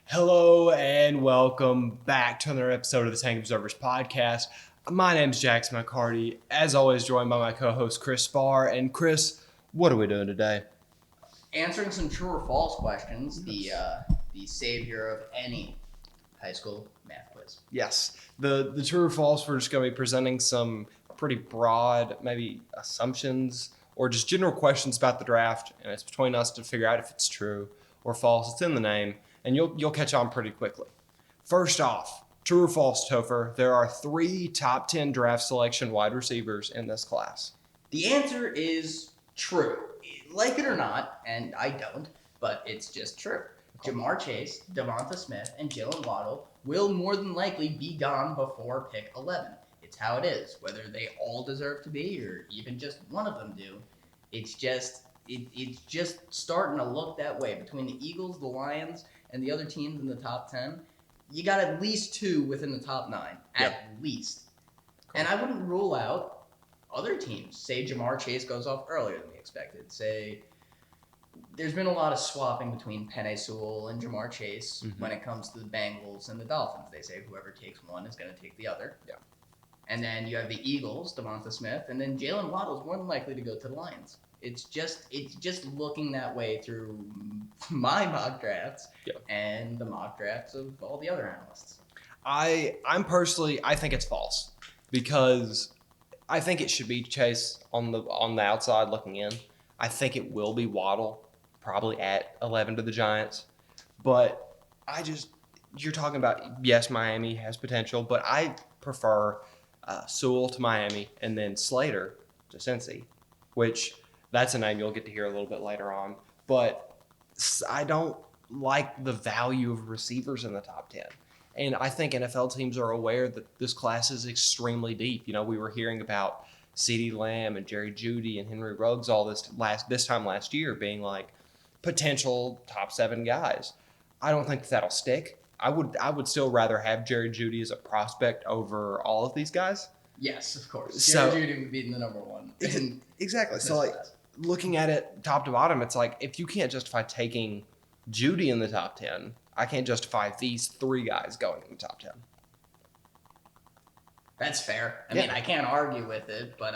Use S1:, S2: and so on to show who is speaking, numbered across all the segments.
S1: Hello and welcome back to another episode of the Tank Observers podcast. My name is Jackson McCarty, as always joined by my co-host Chris Spar. And Chris, what are we doing today?
S2: Answering some true or false questions, the savior of any high school math quiz.
S1: Yes, the true or false, we're just going to be presenting some pretty broad, maybe assumptions or just general questions about the draft, and it's between us to figure out if it's true or false. It's in the name, and you'll catch on pretty quickly. First off, true or false, Topher, there are 3 top 10 draft selection wide receivers in this class.
S2: The answer is true. Like it or not, and I don't, but it's just true. Ja'Marr Chase, Devonta Smith, and Jalen Waddle will more than likely be gone before pick 11. It's how it is. Whether they all deserve to be or even just one of them do, it's just starting to look that way. Between the Eagles, the Lions, and the other teams in the top 10, you got at least 2 within the top 9, at least. And I wouldn't rule out other teams. Say Ja'Marr Chase goes off earlier than we expected. Say there's been a lot of swapping between Penei Sewell and Ja'Marr Chase when it comes to the Bengals and the Dolphins. They say whoever takes one is going to take the other.
S1: Yeah.
S2: And then you have the Eagles, Devonta Smith, and then Jalen Waddle is more than likely to go to the Lions. It's just looking that way through my mock drafts and the mock drafts of all the other analysts.
S1: I'm personally, I think it's false because I think it should be Chase on the outside looking in. I think it will be Waddle probably at 11 to the Giants, but you're talking about, yes, Miami has potential, but I prefer Sewell to Miami and then Slater to Cincy, which that's a name you'll get to hear a little bit later on. But I don't like the value of receivers in the top 10. And I think NFL teams are aware that this class is extremely deep. You know, we were hearing about CeeDee Lamb and Jerry Jeudy and Henry Ruggs all this time last year being like potential top 7 guys. I don't think that'll stick. I would still rather have Jerry Jeudy as a prospect over all of these guys.
S2: Yes, of course. Jerry Jeudy would be the number one.
S1: Exactly. So like looking at it top to bottom, it's like if you can't justify taking Jeudy in the top 10, I can't justify these 3 guys going in the top 10.
S2: That's fair. I mean, I can't argue with it, but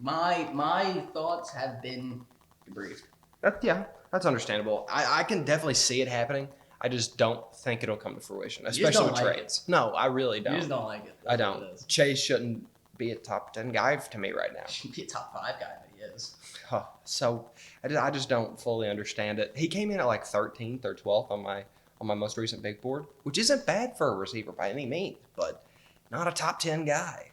S2: my thoughts have been debriefed.
S1: That's understandable. I can definitely see it happening. I just don't think it'll come to fruition, especially with trades. No, I really don't.
S2: You just don't like it.
S1: I don't. Chase shouldn't be a top 10 guy to me right now.
S2: He should be a top 5 guy, but he is.
S1: So I just don't fully understand it. He came in at like 13th or 12th on my most recent big board, which isn't bad for a receiver by any means, but not a top 10 guy.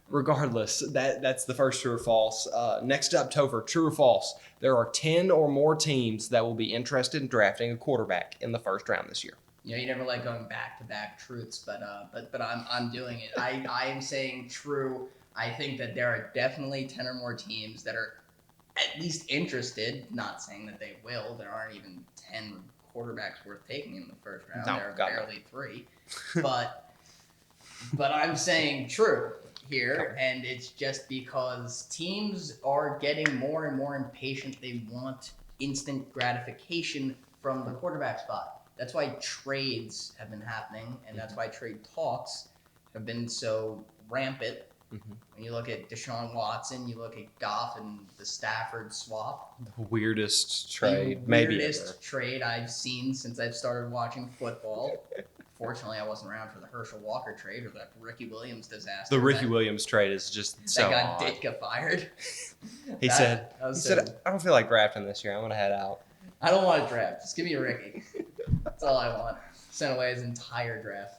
S1: Regardless, that's the first true or false. Next up, Topher, true or false? There are 10 or more teams that will be interested in drafting a quarterback in the first round this year.
S2: You know, you never like going back-to-back truths, but I'm doing it. I am saying true. I think that there are definitely 10 or more teams that are at least interested. Not saying that they will. There aren't even 10 quarterbacks worth taking in the first round. There are barely 3. But I'm saying true here, and it's just because teams are getting more and more impatient. They want instant gratification from the quarterback spot. That's why trades have been happening, and that's why trade talks have been so rampant. When you look at Deshaun Watson, you look at Goff and the Stafford swap.
S1: The weirdest trade,
S2: trade I've seen since I've started watching football. Fortunately, I wasn't around for the Herschel Walker trade or the Ricky Williams disaster.
S1: The Ricky Williams trade is just so
S2: that got Ditka fired.
S1: He said, I don't feel like drafting this year. I'm going to head out.
S2: I don't want to draft. Just give me a Ricky. That's all I want. Sent away his entire draft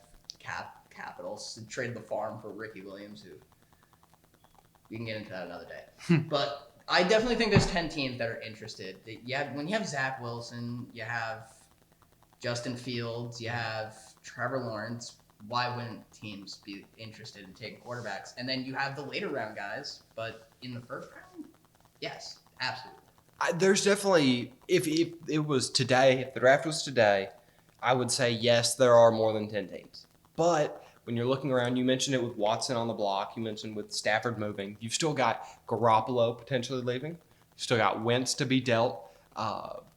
S2: capital. Traded the farm for Ricky Williams, who we can get into that another day. But I definitely think there's 10 teams that are interested. When you have Zach Wilson, you have Justin Fields, you have Trevor Lawrence, why wouldn't teams be interested in taking quarterbacks? And then you have the later round guys, but in the first round, yes, absolutely.
S1: There's definitely, if it was today, if the draft was today, I would say yes, there are more than 10 teams. But when you're looking around, you mentioned it with Watson on the block, you mentioned with Stafford moving, you've still got Garoppolo potentially leaving, you've still got Wentz to be dealt,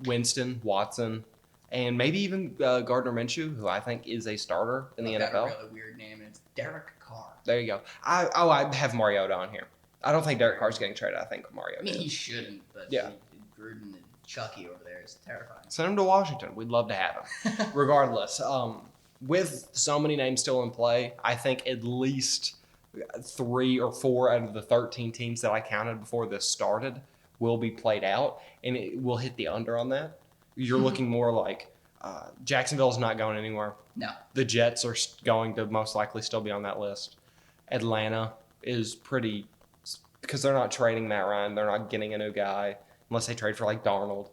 S1: Winston, Watson, and maybe even Gardner Minshew, who I think is a starter in the
S2: Got
S1: NFL.
S2: a really weird name. It's Derek Carr.
S1: There you go. I have Mariota on here. I don't think Derek Carr's getting traded. I think Mariota.
S2: I mean,
S1: is.
S2: he shouldn't, but
S1: Yeah.
S2: Gruden and Chucky over there is terrifying.
S1: Send him to Washington. We'd love to have him. Regardless, with so many names still in play, I think at least 3 or 4 out of the 13 teams that I counted before this started will be played out, and it will hit the under on that. You're looking more like Jacksonville's not going anywhere.
S2: No.
S1: The Jets are going to most likely still be on that list. Atlanta is pretty, because they're not trading Matt Ryan. They're not getting a new guy unless they trade for like Darnold.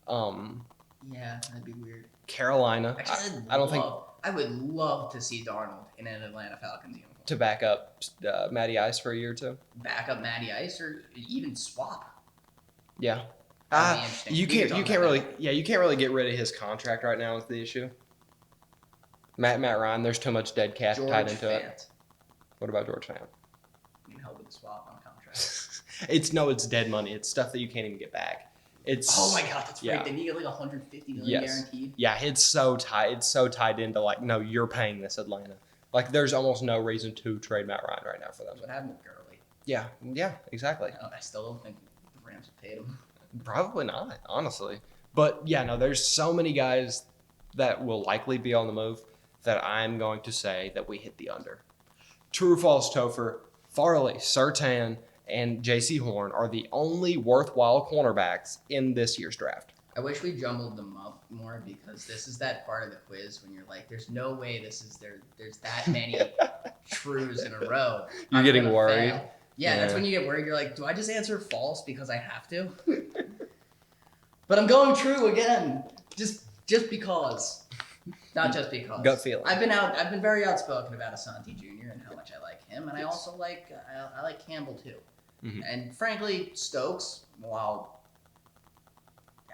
S2: Yeah, that'd be weird.
S1: Carolina,
S2: Actually,
S1: I don't think
S2: I would love to see Darnold in an Atlanta Falcons uniform.
S1: to back up Matty Ice for a year or two.
S2: Back up Matty Ice or even swap.
S1: Yeah.
S2: That'd be interesting.
S1: You
S2: We could
S1: can't
S2: talk
S1: really
S2: about
S1: you can't really get rid of his contract right now is the issue. Matt Ryan, there's too much dead cash
S2: George
S1: tied into it.
S2: Fant.
S1: What about George Fant?
S2: You can help with the swap on a contract.
S1: It's dead money. It's stuff that you can't even get back. It's
S2: Oh my god, that's
S1: yeah.
S2: right. Didn't he get like 150 million
S1: Yes.
S2: guaranteed?
S1: Yeah, it's so tied into like, no, you're paying this Atlanta. Like there's almost no reason to trade Matt Ryan right now for them.
S2: That's what happened with Gurley.
S1: Yeah, exactly.
S2: I still don't think the Rams have paid him.
S1: Probably not, honestly. But yeah, no, there's so many guys that will likely be on the move that I'm going to say that we hit the under. True or false, Topher, Farley, Surtain, and J.C. Horn are the only worthwhile cornerbacks in this year's draft.
S2: I wish we jumbled them up more because this is that part of the quiz when you're like, there's no way there's that many trues in a row.
S1: You're
S2: I'm
S1: getting
S2: gonna
S1: worried.
S2: fail. Yeah, that's
S1: Yeah.
S2: when you get worried. You're like, do I just answer false because I have to? But I'm going true again. Just because. Not just because.
S1: Gut feeling.
S2: I've been very outspoken about Asante Jr. and how much I like him, and I also like I like Campbell too.
S1: Mhm.
S2: And frankly, Stokes, while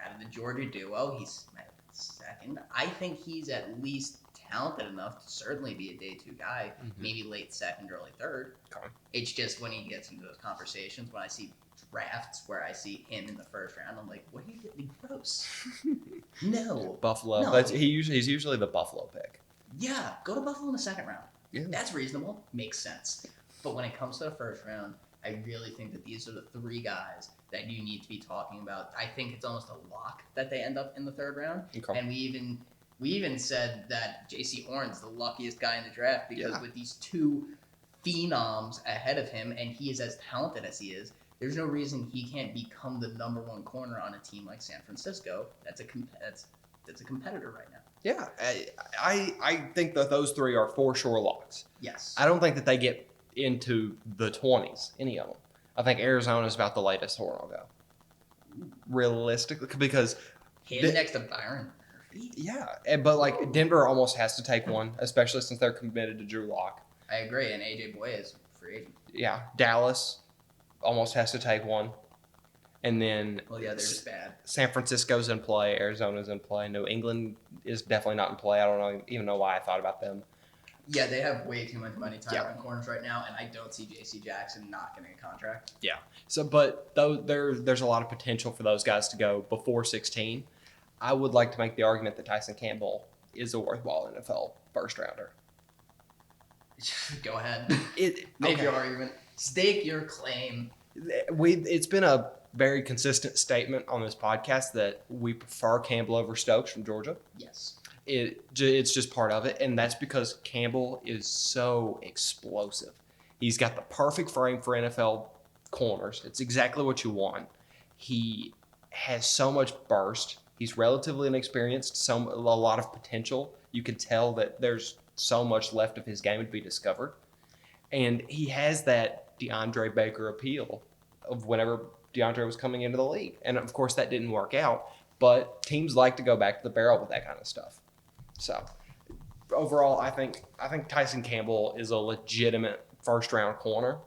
S2: out of the Georgia duo, he's my second. I think he's at least talented enough to certainly be a day 2 guy, maybe late second, early third.
S1: Okay.
S2: It's just when he gets into those conversations, when I see drafts where I see him in the first round, I'm like, what are you getting gross? No.
S1: Buffalo.
S2: No.
S1: He's usually the Buffalo pick.
S2: Yeah, go to Buffalo in the second round.
S1: Yeah.
S2: That's reasonable. Makes sense. But when it comes to the first round, I really think that these are the 3 guys that you need to be talking about. I think it's almost a lock that they end up in the third round.
S1: Okay.
S2: And we even said that J.C. Horn's the luckiest guy in the draft because with these 2 phenoms ahead of him, and he is as talented as he is, there's no reason he can't become the number 1 corner on a team like San Francisco. That's a competitor right now.
S1: Yeah, I think that those 3 are for sure locks.
S2: Yes.
S1: I don't think that they get into the 20s, any of them. I think Arizona is about the latest Horn will go. Realistically, because
S2: Him next to Byron Murphy.
S1: yeah, but like Denver almost has to take one, especially since they're committed to Drew Lock.
S2: I agree, and AJ Boye is free agent.
S1: Yeah, Dallas almost has to take one, and then
S2: Well, yeah, they're just bad.
S1: San Francisco's in play, Arizona's in play, New England is definitely not in play. I don't even know why I thought about them.
S2: Yeah, they have way too much money tied
S1: Yeah.
S2: up in corners right now, and I don't see J.C. Jackson not getting a contract.
S1: So, but though there's a lot of potential for those guys to go before 16. I would like to make the argument that Tyson Campbell is a worthwhile NFL first rounder.
S2: Go ahead.
S1: Okay.
S2: Make your argument. Stake your claim.
S1: It's been a very consistent statement on this podcast that we prefer Campbell over Stokes from Georgia.
S2: Yes.
S1: It's just part of it, and that's because Campbell is so explosive. He's got the perfect frame for NFL corners. It's exactly what you want. He has so much burst. He's relatively inexperienced, a lot of potential. You can tell that there's so much left of his game to be discovered. And he has that DeAndre Baker appeal of whenever DeAndre was coming into the league. And of course that didn't work out, but teams like to go back to the barrel with that kind of stuff. So overall, I think Tyson Campbell is a legitimate first round corner,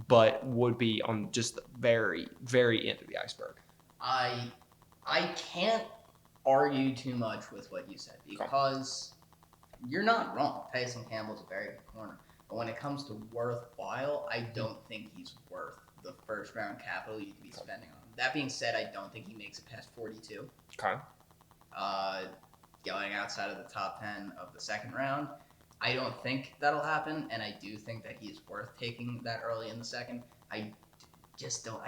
S1: but would be on just the very, very end of the iceberg.
S2: I can't argue too much with what you said because you're not wrong. Tyson Campbell's a very good corner. But when it comes to worthwhile, I don't think he's worth the first round capital you'd be spending on him. That being said, I don't think he makes it past 42.
S1: Okay.
S2: going outside of the top 10 of the second round. I don't think that'll happen, and I do think that he's worth taking that early in the second. I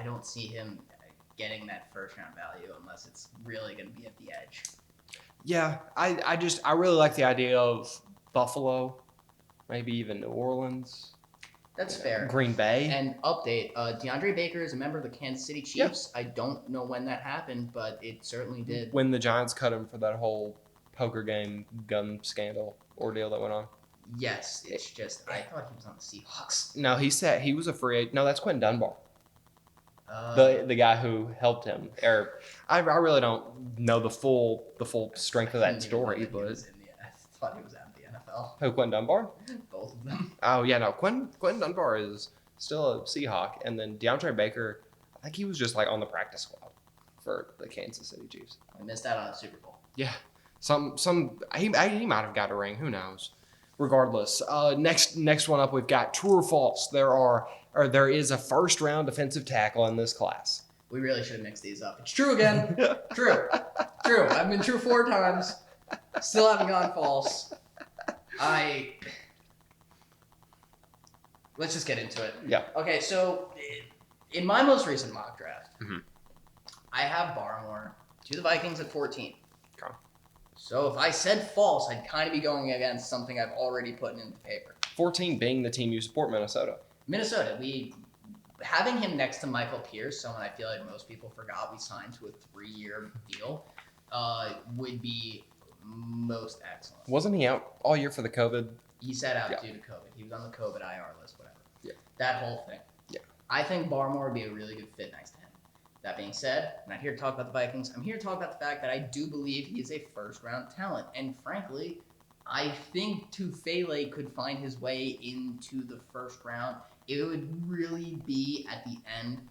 S2: don't see him getting that first round value unless it's really going to be at the edge.
S1: Yeah, I really like the idea of Buffalo, maybe even New Orleans.
S2: That's fair.
S1: Green Bay.
S2: And update, DeAndre Baker is a member of the Kansas City Chiefs. I don't know when that happened, but it certainly did.
S1: When the Giants cut him for that whole poker game gun scandal ordeal that went on.
S2: Yes, it's just I thought he was on the Seahawks.
S1: No, he said he was a free agent. No, that's Quentin Dunbar,
S2: Uh,
S1: the guy who helped him. Or I really don't know the full strength of that story, but
S2: I thought he was out of the NFL.
S1: who, Quentin Dunbar?
S2: Both of them.
S1: Oh yeah, no, Quentin Dunbar is still a Seahawk, and then DeAndre Baker, I think he was just like on the practice squad for the Kansas City Chiefs.
S2: I missed out on a Super Bowl.
S1: Yeah, he might have got a ring. Who knows? Regardless, next one up, we've got true or false. There is a first round defensive tackle in this class.
S2: We really should have mixed these up. It's true again. True. I've been true 4 times. Still haven't gone false. Let's just get into it.
S1: Yeah.
S2: Okay, so in my most recent mock draft,
S1: Mhm.
S2: I have Barmore to the Vikings at 14.
S1: Okay.
S2: So if I said false, I'd kind of be going against something I've already put in the paper.
S1: 14 being the team you support, Minnesota.
S2: Minnesota, having him next to Michael Pierce, someone I feel like most people forgot we signed to a 3-year deal, would be most excellent.
S1: Wasn't he out all year for the COVID?
S2: He sat out
S1: Yeah.
S2: due to COVID. He was on the COVID IR list, whatever.
S1: Yeah.
S2: That whole thing.
S1: Yeah.
S2: I think Barmore would be a really good fit next to him. That being said, I'm not here to talk about the Vikings. I'm here to talk about the fact that I do believe he is a first-round talent. And frankly, I think Tufele could find his way into the first round. It would really be, at the end,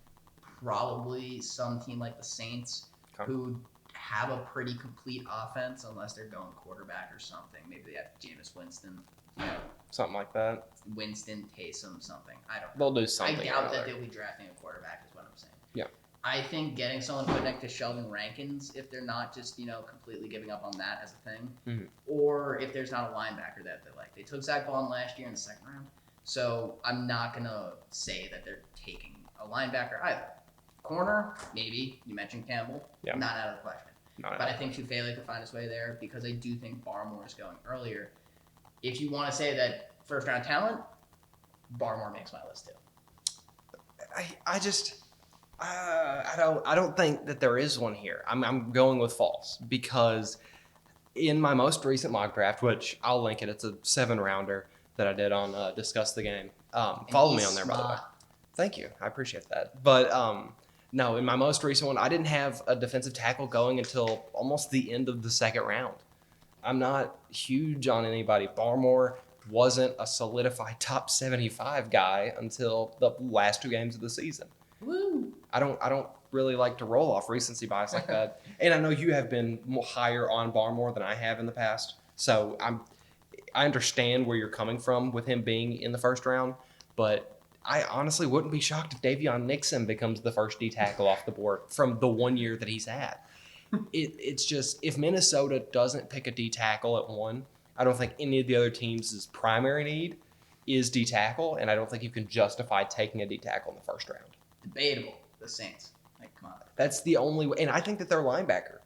S2: probably some team like the Saints
S1: Okay.
S2: who have a pretty complete offense unless they're going quarterback or something. Maybe they have Jameis Winston,
S1: Something like that.
S2: Winston, Taysom, something. I don't know.
S1: They'll do
S2: I
S1: something.
S2: doubt
S1: or
S2: that
S1: other.
S2: they'll be drafting a quarterback is what I'm saying.
S1: Yeah.
S2: I think getting someone put next to Sheldon Rankins, if they're not just, completely giving up on that as a thing,
S1: Mhm.
S2: or if there's not a linebacker that they like. They took Zach Baldwin last year in the second round, so I'm not going to say that they're taking a linebacker either. Corner, maybe. You mentioned Campbell.
S1: Yeah.
S2: Not out of the question.
S1: No,
S2: But I think Tufele could find his way there because I do think Barmore is going earlier. If you want to say that first round talent, Barmore makes my list too.
S1: I don't think that there is one here. I'm going with false because in my most recent mock draft, which I'll link it, it's a 7-rounder that I did on Discuss the Game. Follow me on there, by the way. Thank you. I appreciate that. But no, in my most recent one, I didn't have a defensive tackle going until almost the end of the second round. I'm not huge on anybody. Barmore wasn't a solidified top 75 guy until the last 2 games of the season.
S2: Woo!
S1: I don't really like to roll off recency bias like that. And I know you have been higher on Barmore than I have in the past. So I understand where you're coming from with him being in the first round, but I honestly wouldn't be shocked if Davion Nixon becomes the first D tackle off the board from the 1 year that he's had. It's just, if Minnesota doesn't pick a D tackle at 1, I don't think any of the other teams' primary need is D tackle, and I don't think you can justify taking a D tackle in the first round.
S2: Debatable. The Saints. Like, come on.
S1: That's the only way. And I think that they're linebacker.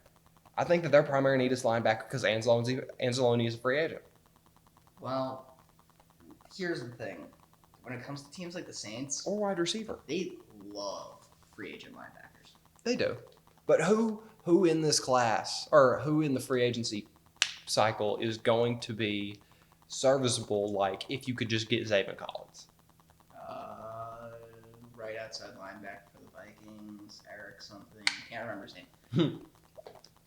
S1: I think that their primary need is linebacker because Anzalone is a free agent.
S2: Well, here's the thing. When it comes to teams like the Saints,
S1: Or wide receiver.
S2: they love free agent linebackers.
S1: They do. But who in this class, or who in the free agency cycle is going to be serviceable, like if you could just get Zaven Collins?
S2: Right outside linebacker for the Vikings, Eric something. Can't remember his name.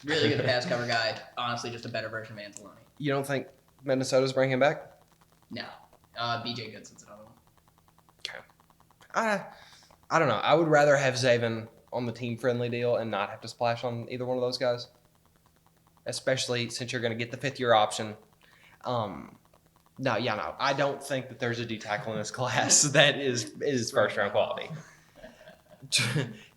S2: Really good pass cover guy. Honestly, just a better version of Anzalone.
S1: You don't think Minnesota's bringing him back?
S2: No. BJ Goodson's another one.
S1: I don't know. I would rather have Zaven on the team-friendly deal and not have to splash on either one of those guys, especially since you're going to get the 5th-year option. No, I don't think that there's a D tackle in this class that is first-round quality.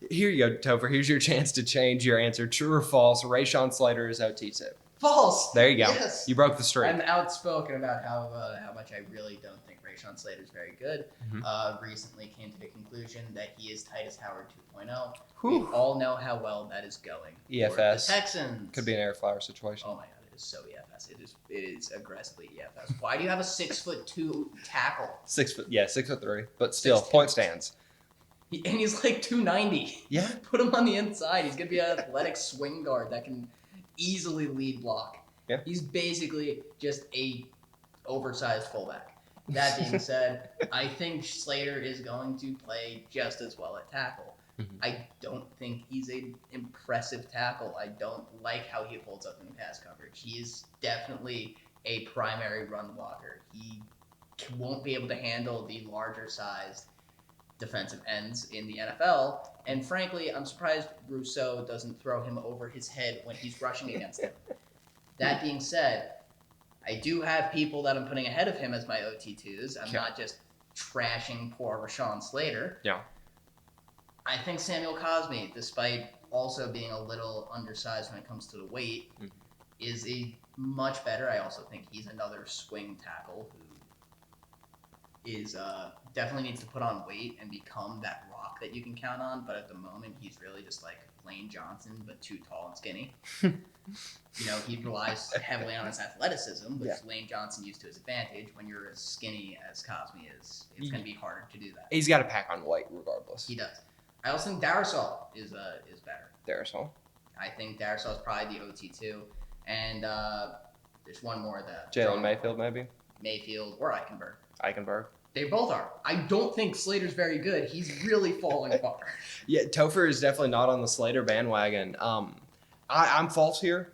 S1: Here you go, Topher. Here's your chance to change your answer. True or false, Rashawn Slater is OT2. False. There you go.
S2: Yes.
S1: You broke the streak.
S2: I'm outspoken about how much I really don't think Rashawn Slater is very good. Recently came to the conclusion that he is Titus Howard 2.0. We all know how well that is going.
S1: EFS.
S2: For the Texans.
S1: Could be an air flyer situation.
S2: Oh my god, it is so EFS. It is aggressively EFS. Why do you have a 6'2" tackle?
S1: 6'3", but still
S2: 6'2".
S1: point stands.
S2: And he's like 290.
S1: Yeah.
S2: Put him on the inside. He's gonna be an athletic swing guard that can easily lead block.
S1: Yeah.
S2: He's basically just a oversized fullback. That being said, I think Slater is going to play just as well at tackle. I don't think he's an impressive tackle. I don't like how he holds up in pass coverage. He is definitely a primary run blocker. He won't be able to handle the larger sized defensive ends in the NFL. And frankly, I'm surprised Rousseau doesn't throw him over his head when he's rushing against him. That being said, I do have people that I'm putting ahead of him as my OT2s. I'm not just trashing poor Rashawn Slater.
S1: Yeah.
S2: I think Samuel Cosmi, despite also being a little undersized when it comes to the weight, is a much better. I also think he's another swing tackle who is definitely needs to put on weight and become that rock that you can count on. But at the moment, he's really just like Lane Johnson, but too tall and skinny. He relies heavily on his athleticism, which Lane Johnson used to his advantage. When you're as skinny as Cosmi is, it's going to be harder to do that.
S1: He's got to pack on weight regardless.
S2: He does. I also think Darisaw is better.
S1: Darisaw.
S2: I think Darisaw is probably the OT2. And there's one more that
S1: Jalen Mayfield, maybe?
S2: Mayfield or Eichenberg.
S1: Eichenberg.
S2: They both are. I don't think Slater's very good. He's really falling far.
S1: Yeah, Topher is definitely not on the Slater bandwagon. I'm false here,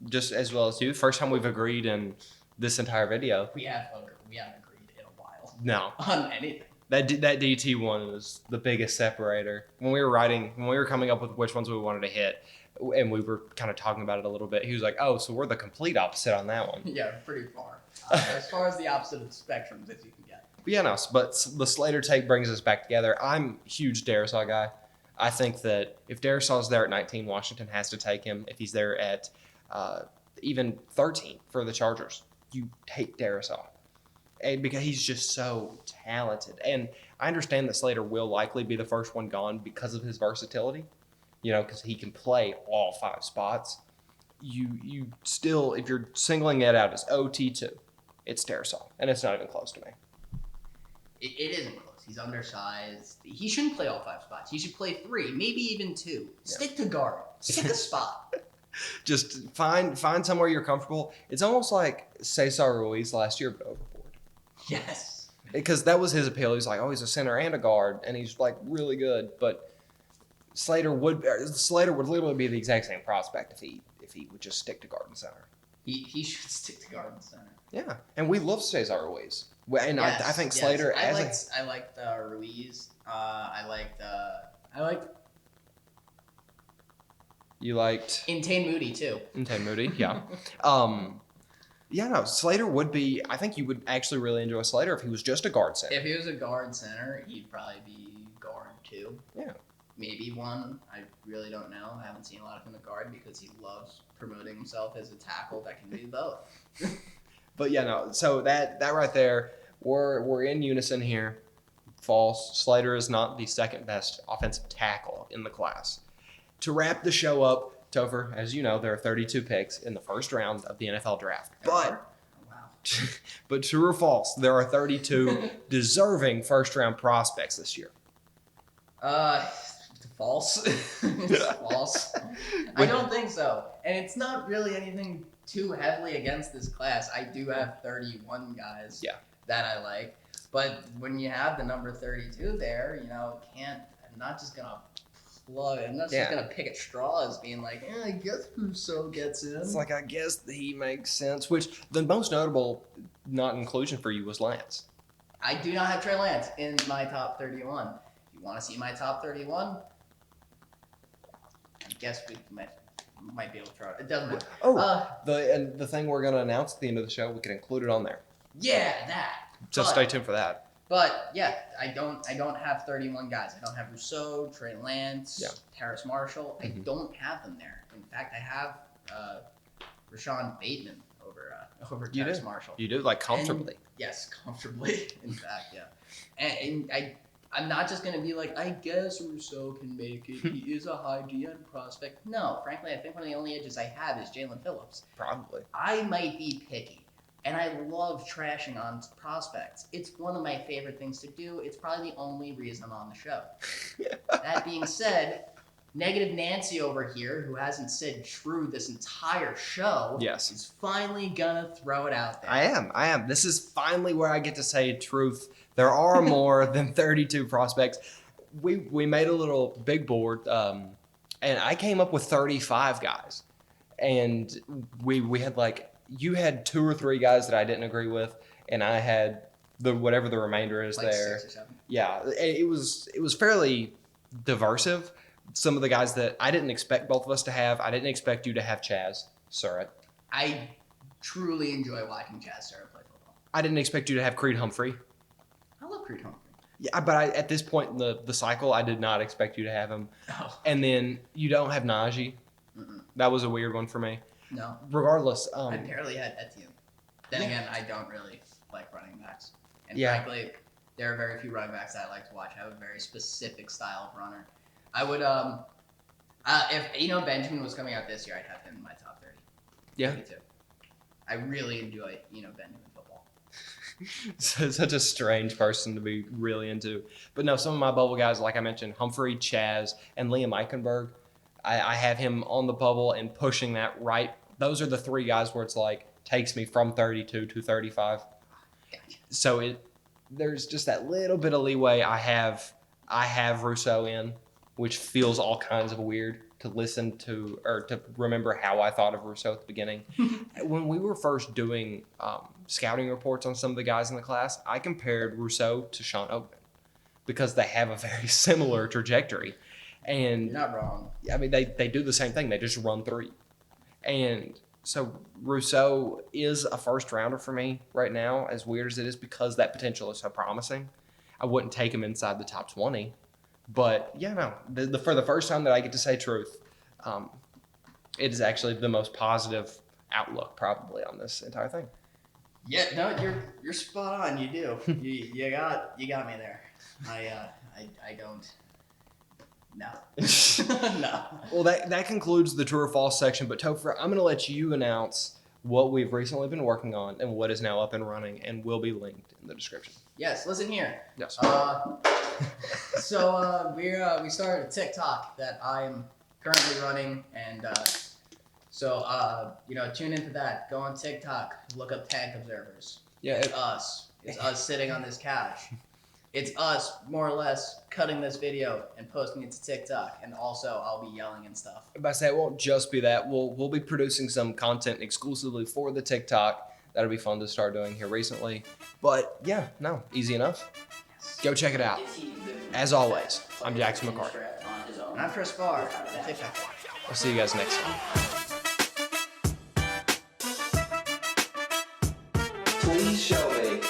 S1: just as well as you. First time we've agreed in this entire video.
S2: We haven't agreed in a while.
S1: No.
S2: On anything.
S1: That DT one was the biggest separator. When we were coming up with which ones we wanted to hit, and we were kind of talking about it a little bit, he was like, "Oh, so we're the complete opposite on that one."
S2: Yeah, pretty far. As far as the opposite of the spectrum as you can get.
S1: But yeah, no. But the Slater take brings us back together. I'm a huge Darisaw guy. I think that if Darisaw's there at 19, Washington has to take him. If he's there at even 13 for the Chargers, you take Darisaw. And because he's just so talented. And I understand that Slater will likely be the first one gone because of his versatility, because he can play all 5 spots. You still, if you're singling it out as OT2, it's Darisaw. And it's not even close to me.
S2: It isn't close. He's undersized. He shouldn't play all 5 spots. He should play 3, maybe even 2. Stick to guard. Stick a spot.
S1: Just find somewhere you're comfortable. It's almost like Cesar Ruiz last year, but overboard.
S2: Yes.
S1: Because that was his appeal. He's like, oh, he's a center and a guard, and he's like really good. But Slater would literally be the exact same prospect if he would just stick to guard and center.
S2: He should stick to guard and center.
S1: Yeah, and we love Cesar Ruiz. And yes, I think Slater.
S2: Yes. I liked Ruiz. I liked.
S1: You liked
S2: Intane Moody too.
S1: Intane Moody, yeah. Yeah, no, Slater would be. I think you would actually really enjoy Slater if he was just a guard center.
S2: If he was a guard center, he'd probably be guard 2.
S1: Yeah.
S2: Maybe 1. I really don't know. I haven't seen a lot of him at guard because he loves promoting himself as a tackle that can do both.
S1: But yeah, no. So that right there, we're in unison here. False. Slater is not the second best offensive tackle in the class. To wrap the show up, Topher, as you know, there are 32 picks in the first round of the NFL draft. But true or false, there are 32 deserving first-round prospects this year.
S2: False. It's false. I don't think so. And it's not really anything too heavily against this class. I do have 31 guys that I like. But when you have the number 32 there, I'm not just going to plug it. I'm not just going to pick at straws being like, I guess Rousseau gets in.
S1: It's like, I guess he makes sense. Which the most notable not inclusion for you was Lance.
S2: I do not have Trey Lance in my top 31. If you want to see my top 31, I guess we might be able to throw it. It doesn't matter.
S1: The thing we're going to announce at the end of the show, we can include it on there.
S2: Yeah, that.
S1: So stay tuned for that.
S2: But yeah, I don't have 31 guys. I don't have Rousseau, Trey Lance, Terrace Marshall. I don't have them there. In fact, I have Rashawn Bateman over
S1: You
S2: Terrace
S1: do.
S2: Marshall.
S1: You do, like, comfortably.
S2: Yes, comfortably. In fact, yeah. And I'm not just gonna be like, I guess Rousseau can make it. He is a high DN prospect. No, frankly, I think one of the only edges I have is Jalen Phillips.
S1: Probably.
S2: I might be picky, and I love trashing on prospects. It's one of my favorite things to do. It's probably the only reason I'm on the show. That being said, Negative Nancy over here, who hasn't said true this entire show,
S1: Yes.
S2: is finally gonna throw it out there.
S1: I am. This is finally where I get to say truth. There are more than 32 prospects. We made a little big board, and I came up with 35 guys. And we had like, you had 2 or 3 guys that I didn't agree with, and I had whatever the remainder is
S2: like
S1: there.
S2: 6 or 7.
S1: Yeah, it was fairly diversive. Some of the guys that I didn't expect both of us to have. I didn't expect you to have Chaz Surratt.
S2: I truly enjoy watching Chaz Surratt play football.
S1: I didn't expect you to have Creed Humphrey.
S2: I love Creed Humphrey.
S1: Yeah, but at this point in the cycle, I did not expect you to have him.
S2: Oh.
S1: And then you don't have Najee.
S2: Mm-mm.
S1: That was a weird one for me.
S2: No.
S1: Regardless,
S2: I barely had Etienne. Then
S1: Yeah.
S2: again, I don't really like running backs. And
S1: Yeah.
S2: frankly, there are very few running backs that I like to watch. I have a very specific style of runner. I would, if Benjamin was coming out this year, I'd have him in my top 30.
S1: Yeah.
S2: 32. I really enjoy, Benjamin football.
S1: Such a strange person to be really into. But no, some of my bubble guys, like I mentioned, Humphrey, Chaz, and Liam Eichenberg, I have him on the bubble and pushing that right. Those are the 3 guys where it's like, takes me from 32 to 35.
S2: Gotcha.
S1: So there's just that little bit of leeway. I have Rousseau in, which feels all kinds of weird to listen to or to remember how I thought of Rousseau at the beginning. When we were first doing scouting reports on some of the guys in the class, I compared Rousseau to Sean Oakman because they have a very similar trajectory. And
S2: You're not wrong.
S1: I mean, they do the same thing. They just run 3. And so Rousseau is a first rounder for me right now, as weird as it is, because that potential is so promising. I wouldn't take him inside the top 20. But yeah, no, for the first time that I get to say truth, it is actually the most positive outlook probably on this entire thing.
S2: Yeah, no, you're spot on. You do. you got me there. I don't. No. No.
S1: Well, that concludes the true or false section. But Topher, I'm going to let you announce what we've recently been working on and what is now up and running and will be linked in the description.
S2: Yes, listen here.
S1: Yes.
S2: So we started a TikTok that I'm currently running, and tune into that. Go on TikTok, look up Tank Observers.
S1: Yeah.
S2: It's us sitting on this couch. It's us more or less cutting this video and posting it to TikTok, and also I'll be yelling and stuff.
S1: If I say it won't just be that, we'll be producing some content exclusively for the TikTok. That'll be fun to start doing here recently. But yeah, no, easy enough. Go check it out. As always, I'm Jackson McCarty.
S2: And I'm Chris Barr. TikTok.
S1: I'll see you guys next time.
S3: Please show me